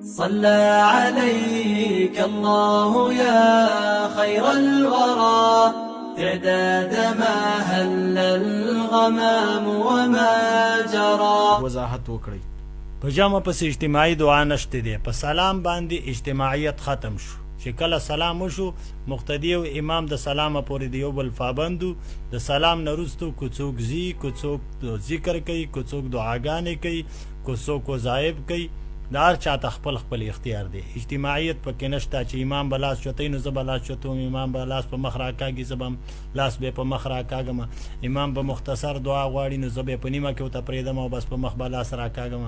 صلى عليك الله يا خير الورى تعداد ما هل الغمام وما جرى. وضاحت وکړئ. په جمع پس اجتماعي دعا نشته دی. په سلام باندې اجتماعیت ختم شو چې کله سلام وشو مقتدی او امام د سلام پورې دی یو بل پابندو. د سلام نه وروسته کو څوک زی کو څوک ذکر کوي کو څوک دعاګانې کوي کو څوک وظایف کوي. د هر چاته خپل خپل اختیار دی. اجتماعیت پکې نشته چې امام به لاس چوتوي نو زه به لاس چوتوم، امام به لاس په مخ راکاږي زه به لاس به په مخ راکاږم، امام به مختصر دعا غواړي نو زه به په نیمه کې ورته پرېږدم او بس په مخ به لاس راکاږم،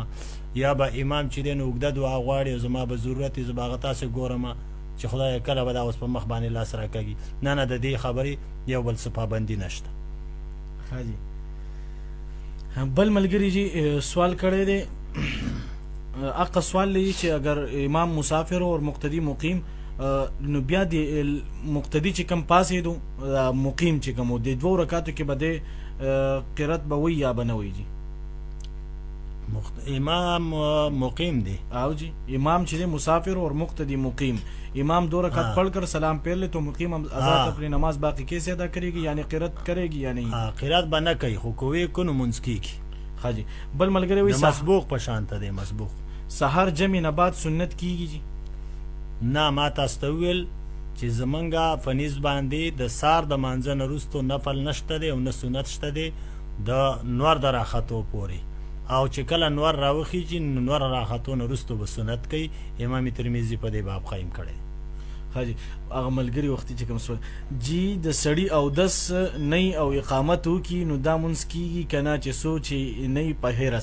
یا به امام چې دی نو اوږده دعا غواړي او زما به ضرورت وي زه به هغه تاسې ګورم چې خدای کله به دا اوس په مخ باندې لاس راکاږي. نه د دې خبرې یو بل څه پابندي نشته. حاجی بل ملګری جی سوال کړی دی. اقا سوال لئی چې اگر امام مسافر اور مقتدی مقیم نو بیا د مقتدی چې کم پاسېدو مقیم چې کم و د دوو رکاتو کې به د قرات به وي یا به نه وي جی؟ امام مقیم دی. او جی امام چې دی مسافر اور مقتدی مقیم، امام 2 رکعت پڑھ کر سلام پھیر لے تو مقیم آزاد اپنی نماز باقی کیسے ادا کرے گی؟ یعنی قرات کرے گی یا نہیں؟ قرات به نه کوي خو کوي کو نو منځ کېږي. ها جی بل ملګری وایي مسبوق په شان ته دی. مسبوق سحر جمع نه بعد سنت کیږي جی؟ نه ما تاسو ته وویل چې زمونږه فنیز باندې د سار د مانځه نه وروستو نفل نشته دی او نه سنت شته دی د نور د راختو پورې، او چې کله نور راوخیږي نو نور راختو نه وروستو به سنت کوي. امام ترمذي په دې باب قایم کړی. ها جی هغه ملګري وختي چې کوم سوال جی د سړی او دس نه او اقامت وکي نو دا مونږ کیږي کنه چې سوچ نه په هیره